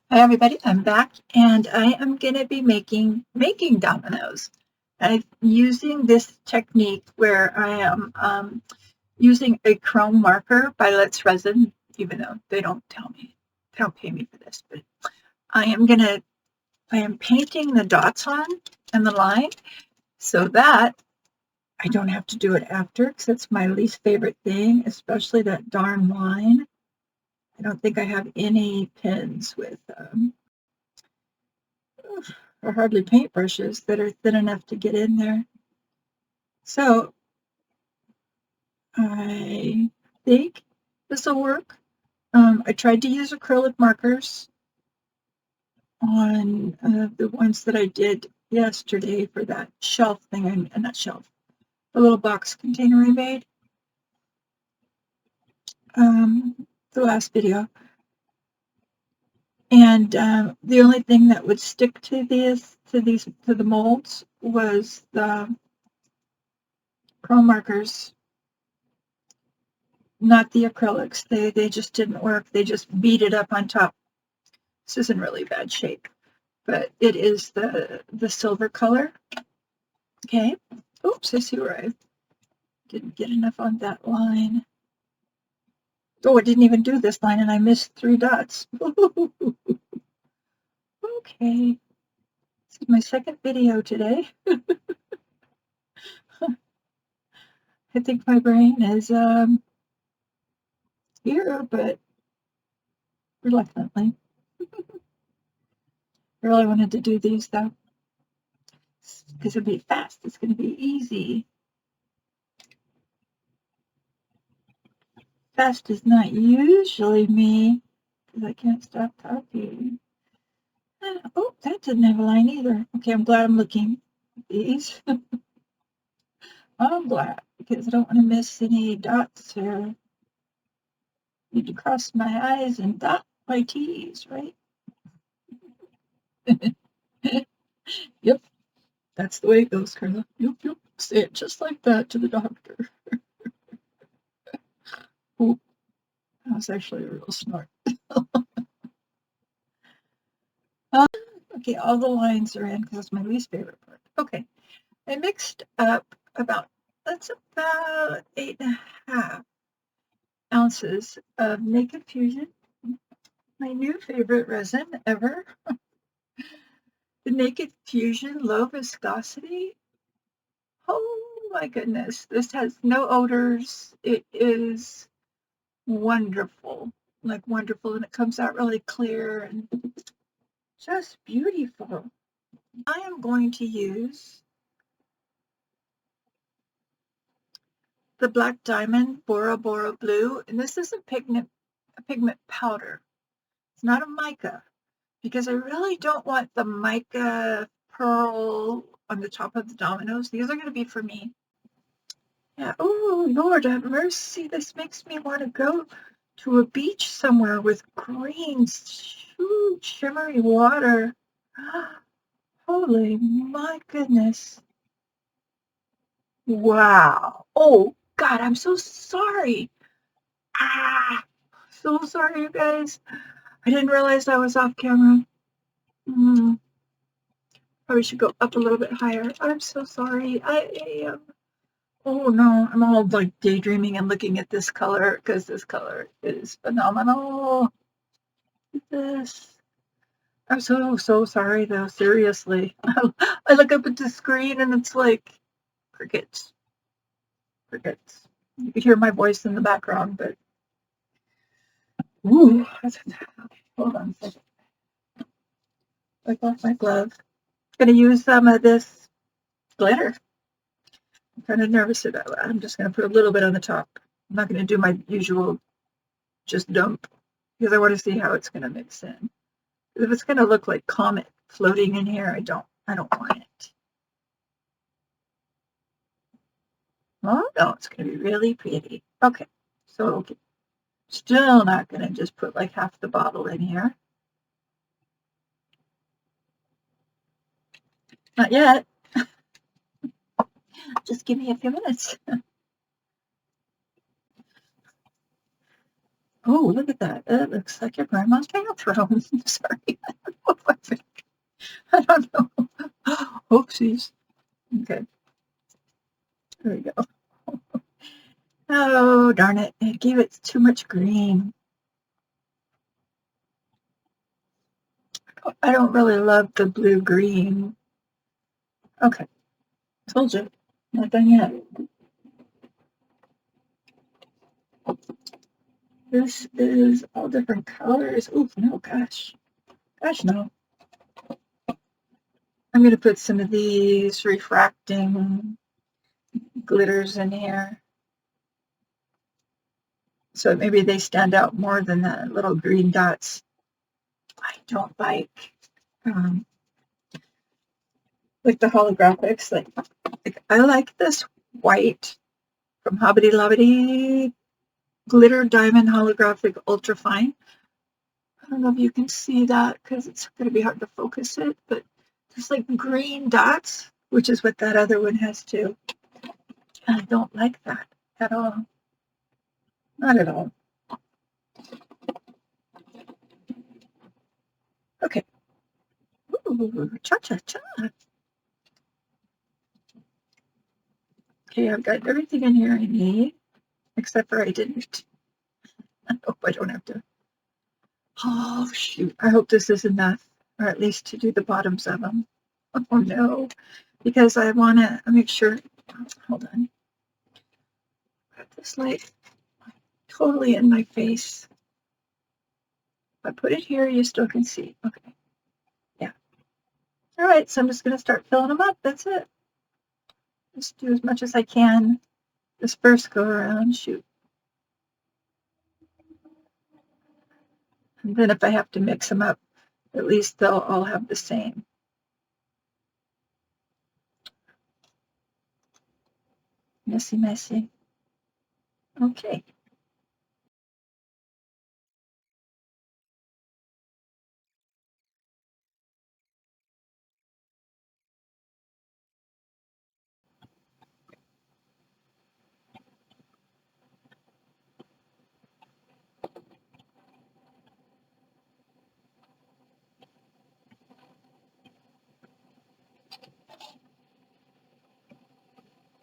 Hi everybody, I'm back and I am going to be making dominoes. I'm using this technique where I am using a chrome marker by Easist Resin, even though they don't tell me, they don't pay me for this, but I am painting the dots on and the line so that I don't have to do it after, because it's my least favorite thing, especially that darn line. I don't think I have any pens with or hardly paintbrushes that are thin enough to get in there. So I think this will work. I tried to use acrylic markers on the ones that I did yesterday for that shelf thing, and not shelf, the little box container I made, the last video. And the only thing that would stick to the molds was the chrome markers, not the acrylics. They just didn't work. They just beat it up on top. This is in really bad shape, but it is the silver color. Okay. Oops, I see where I didn't get enough on that line. Oh, I didn't even do this line and I missed 3 dots. Okay. This is my second video today. I think my brain is here, but reluctantly. I really wanted to do these though, because it'd be fast. It's going to be easy. Fast is not usually me, because I can't stop talking. Oh, that didn't have a line either. Okay, I'm glad I'm looking at these. I'm glad, because I don't want to miss any dots here. Need to cross my I's and dot my T's, right? Yep, that's the way it goes, Carla. Yep. Say it just like that to the doctor. Ooh, that was actually a real snort. Okay, all the lines are in, because it's my least favorite part. Okay, I mixed up that's about 8.5 ounces of Naked Fusion, my new favorite resin ever. The Naked Fusion Low Viscosity. Oh my goodness, this has no odors. It is wonderful, like wonderful, and it comes out really clear and just beautiful. I am going to use the Black Diamond Bora Bora Blue, and this is a pigment powder. It's not a mica, because I really don't want the mica pearl on the top of the dominoes. These are going to be for me. Yeah. Oh, Lord have mercy. This makes me want to go to a beach somewhere with green, shimmery water. Holy my goodness. Wow. Oh, God, I'm so sorry. So sorry, you guys. I didn't realize I was off camera. Probably should go up a little bit higher. I'm so sorry. I am. Oh no, I'm all like daydreaming and looking at this color, because this color is phenomenal. Look at this. I'm so sorry though, seriously. I look up at the screen and it's like crickets. Crickets. You could hear my voice in the background, but ooh, hold on a second. Wipe off my glove. Gonna use some of this glitter. I'm kind of nervous about that. I'm just gonna put a little bit on the top. I'm not gonna do my usual just dump, because I want to see how it's gonna mix in. If it's gonna look like Comet floating in here, I don't want it. Oh no, it's gonna be really pretty. Okay, so still not gonna just put like half the bottle in here. Not yet. Just give me a few minutes. Oh, look at that. It looks like your grandma's bathroom. Sorry. I don't know. Oopsies. Okay. There we go. Oh, darn it. It gave it too much green. I don't really love the blue-green. Okay. Told you. Not done yet. This is all different colors. Ooh, no, gosh. Gosh, no. I'm going to put some of these refracting glitters in here. So maybe they stand out more than the little green dots. I don't like the holographics. Like I like this white from Hobbity Lobbity glitter diamond holographic ultra fine. I don't know if you can see that because it's going to be hard to focus it, but there's like green dots, which is what that other one has too. I don't like that at all. Not at all. Okay. Ooh, cha-cha-cha. Okay, I've got everything in here I need, except for I didn't. I hope I don't have to. Oh, shoot. I hope this is enough, or at least to do the bottoms of them. Oh, no. Because I want to make sure. Hold on. Got this light totally in my face. If I put it here, you still can see. Okay. Yeah. All right. So I'm just going to start filling them up. That's it. Just do as much as I can this first go around. Shoot. And then if I have to mix them up, at least they'll all have the same. Messy, messy. Okay.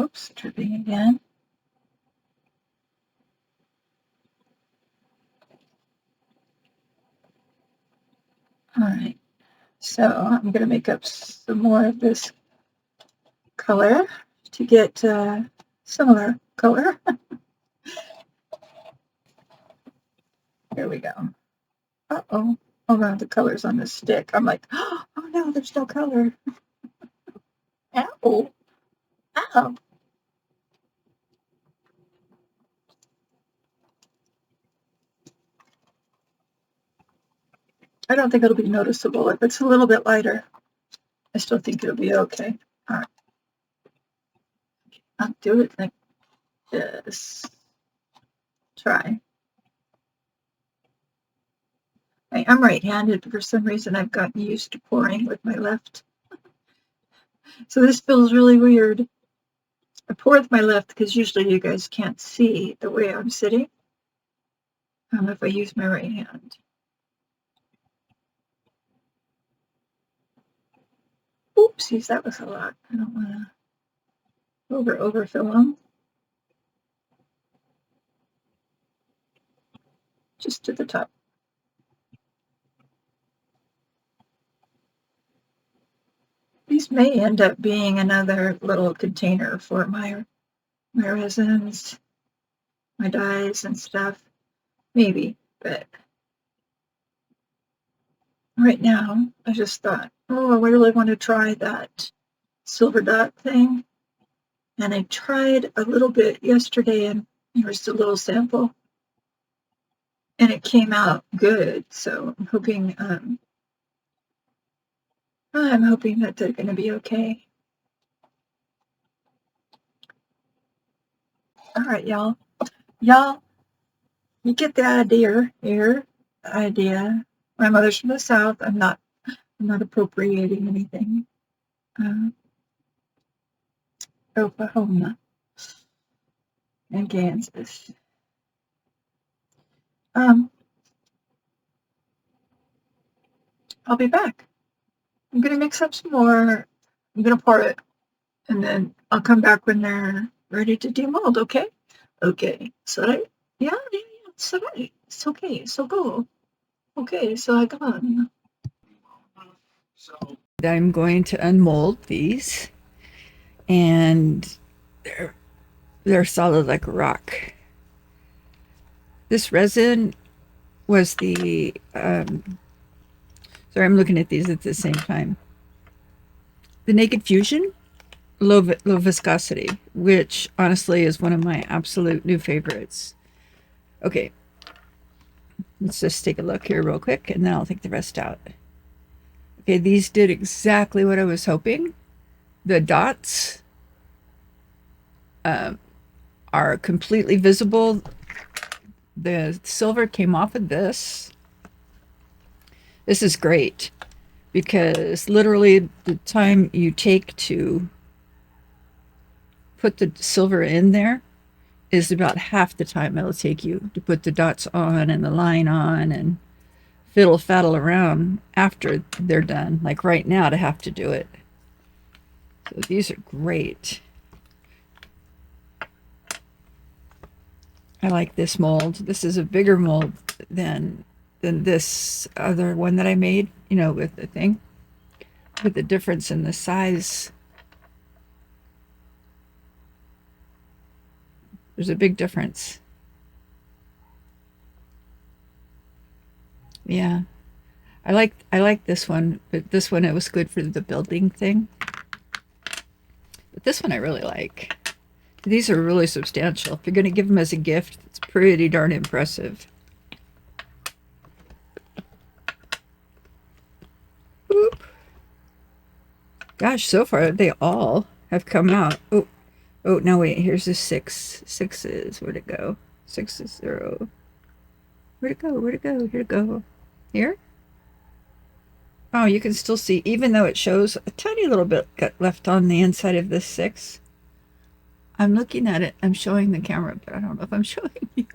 Oops, tripping again. All right. So I'm going to make up some more of this color to get similar color. Here we go. Uh-oh. Oh no, the color's on the stick. I'm like, oh no, there's no color. Ow. Ow. I don't think it'll be noticeable. If it's a little bit lighter, I still think it'll be okay. All right. I'll do it like this. Try. I'm right-handed, but for some reason I've gotten used to pouring with my left. So this feels really weird. I pour with my left because usually you guys can't see the way I'm sitting if I use my right hand. Oopsies, that was a lot. I don't want to overfill them. Just to the top. These may end up being another little container for my resins, my dyes and stuff. Maybe, but right now I just thought, oh, I really want to try that silver dot thing. And I tried a little bit yesterday, and here's a little sample. And it came out good, so I'm hoping that they're going to be okay. All right, y'all. Y'all, you get the idea here. Idea. My mother's from the South. I'm not appropriating anything. Oklahoma and Kansas. I'll be back. I'm going to mix up some more. I'm going to pour it, and then I'll come back when they're ready to demold, okay? Okay. So yeah, it's all right. It's okay. So go. Okay, so I gone. I'm going to unmold these, and they're solid like a rock. This resin was the sorry, I'm looking at these at the same time. The Naked Fusion, low viscosity, which honestly is one of my absolute new favorites. Okay, let's just take a look here real quick, and then I'll take the rest out. Okay, these did exactly what I was hoping. The dots are completely visible. The silver came off of this. This is great because literally the time you take to put the silver in there is about half the time it'll take you to put the dots on and the line on and fiddle faddle around after they're done. Like right now to have to do it. So these are great. I like this mold. This is a bigger mold than this other one that I made, you know, with the thing. With the difference in the size. There's a big difference. Yeah. I like this one, but this one it was good for the building thing. But this one I really like. These are really substantial. If you're going to give them as a gift, it's pretty darn impressive. Oop. Gosh, so far they all have come out. Oh, no, wait, here's the six. Sixes. Where'd it go? 6 is 0. Where'd it go? Where'd it go? Here it go. Here? Oh, you can still see, even though it shows a tiny little bit got left on the inside of this 6. I'm looking at it. I'm showing the camera, but I don't know if I'm showing you.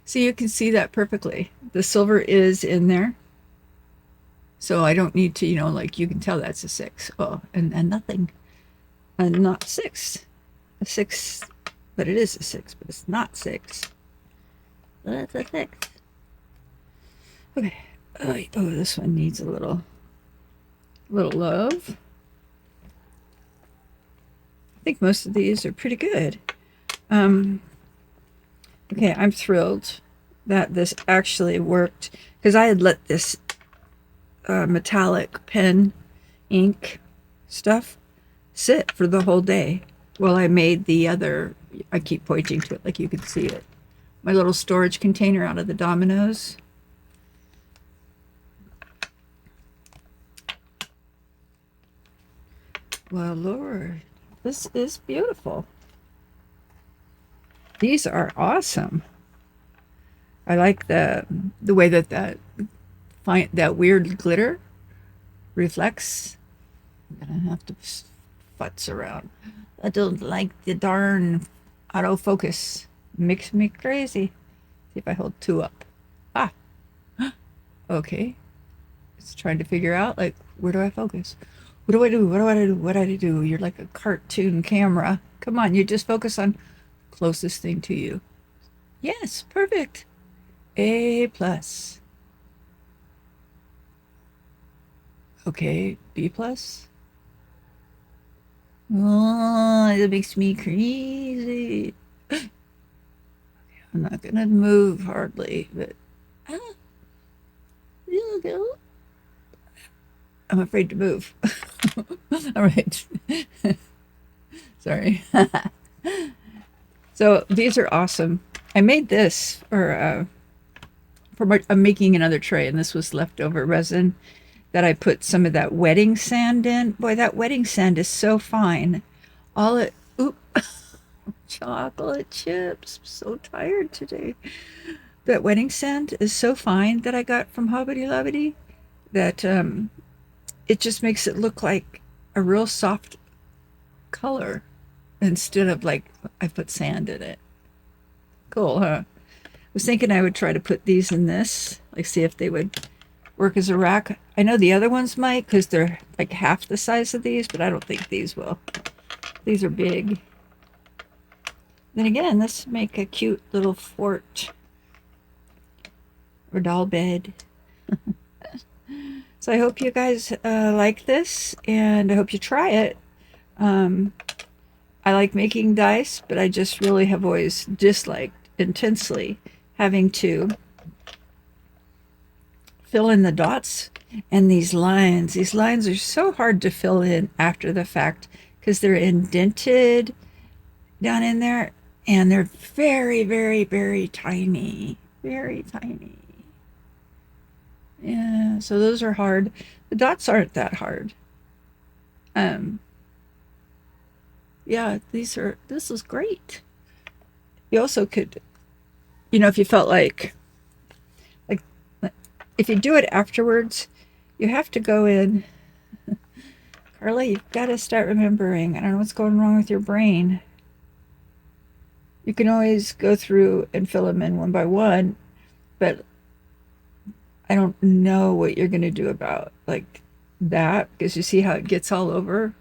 So you can see that perfectly. The silver is in there. So I don't need to, you know, like you can tell that's a 6. Oh, and nothing. And not 6. A 6, but it is a 6, but it's not 6. That's a 6. Okay. Oh, this one needs a little love. I think most of these are pretty good. Okay, I'm thrilled that this actually worked because I had let this metallic pen ink stuff sit for the whole day while I made the other, I keep pointing to it like you can see it, my little storage container out of the Dominos. Well, Lord, this is beautiful. These are awesome. I like the way that weird glitter reflects. I'm gonna have to futz around. I don't like the darn autofocus. Makes me crazy. See if I hold 2 up. Ah, okay. It's trying to figure out like where do I focus? What do I do? What do I do? What do I do? You're like a cartoon camera. Come on, you just focus on closest thing to you. Yes, perfect. A plus. Okay, B plus. Oh, it makes me crazy. I'm not gonna move hardly, but I'm afraid to move. All right. Sorry. So these are awesome. I made this for I'm making another tray, and this was leftover resin that I put some of that wedding sand in. Boy, that wedding sand is so fine. All it, oop, chocolate chips. I'm so tired today. That wedding sand is so fine that I got from Hobby Lobby that it just makes it look like a real soft color instead of like I put sand in it. Cool, huh? was thinking I would try to put these in this, like see if they would work as a rack. I know the other ones might because they're like half the size of these, but I don't think these will. These are big. Then again, this make a cute little fort or doll bed. So I hope you guys like this, and I hope you try it. I like making dice, but I just really have always disliked intensely having to fill in the dots and these lines. These lines are so hard to fill in after the fact because they're indented down in there, and they're very, very, very tiny. Very tiny. Yeah, so those are hard. The dots aren't that hard. Yeah, this is great. You also could, if you felt like if you do it afterwards, you have to go in. Carla, you've got to start remembering. I don't know what's going wrong with your brain. You can always go through and fill them in one by one, but I don't know what you're going to do about like that, because you see how it gets all over.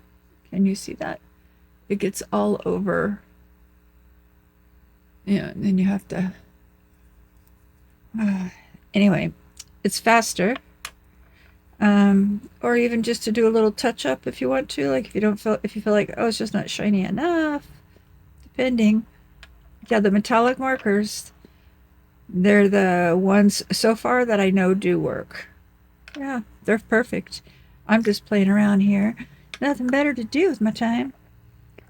Can you see that? It gets all over. Yeah, and then you have to. Anyway, it's faster. Or even just to do a little touch up if you want to. Like if you feel like, oh, it's just not shiny enough, depending. Yeah, the metallic markers, they're the ones so far that I know do work. Yeah, they're perfect. I'm just playing around here. Nothing better to do with my time.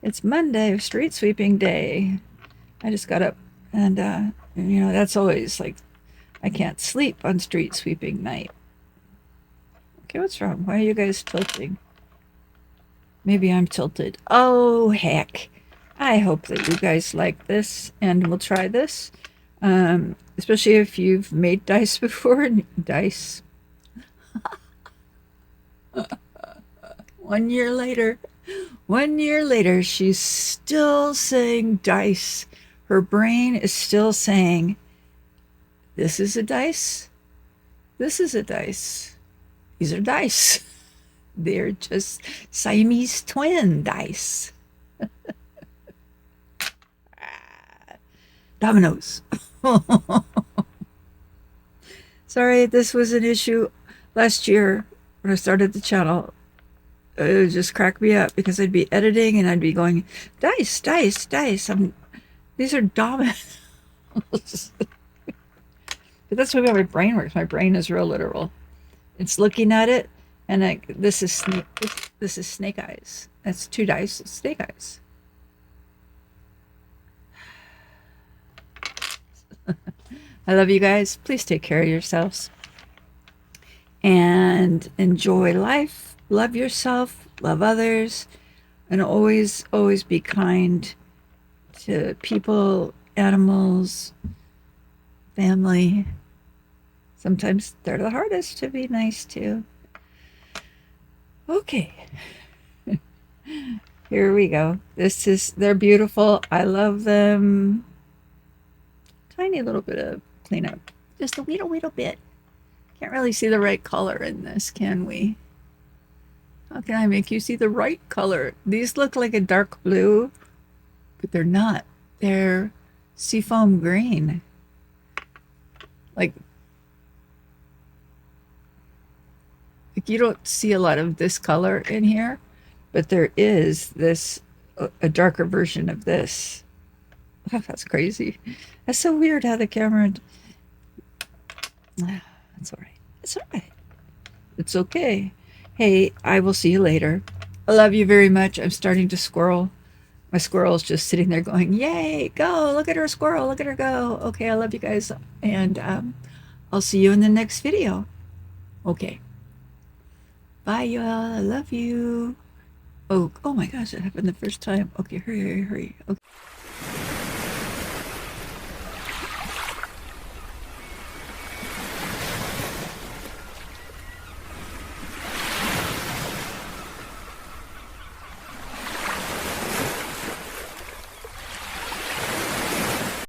It's Monday, street sweeping day. I just got up, and that's always like, I can't sleep on street sweeping night. Okay, what's wrong? Why are you guys tilting? Maybe I'm tilted. Oh, heck. I hope that you guys like this, and we'll try this. Especially if you've made dice before. Dice. 1 year later. 1 year later, she's still saying dice. Her brain is still saying, this is a dice. This is a dice. These are dice. They're just Siamese twin dice. Dominos. Sorry, this was an issue last year when I started the channel. It would just crack me up because I'd be editing and I'd be going, dice, dice, dice. These are Dominos. But that's the way my brain works. My brain is real literal. It's looking at it, and this is snake eyes. That's 2 dice. It's snake eyes. I love you guys. Please take care of yourselves and enjoy life. Love yourself, love others, and always, always be kind to people, animals, family. Sometimes they're the hardest to be nice to. Okay. Here we go. They're beautiful. I love them. Tiny little bit of cleanup. Just a little bit. Can't really see the right color in this, can we? How can I make you see the right color? These look like a dark blue, but they're not. They're seafoam green. Like you don't see a lot of this color in here, but there is a darker version of this. Oh, that's crazy. That's so weird how the camera. That's all right. It's all right. It's okay. Hey, I will see you later. I love you very much. I'm starting to squirrel. My squirrel's just sitting there going, yay, go, look at her squirrel, look at her go. Okay, I love you guys, and I'll see you in the next video. Okay. Bye, y'all. I love you. Oh my gosh, it happened the first time. Okay, hurry. Okay.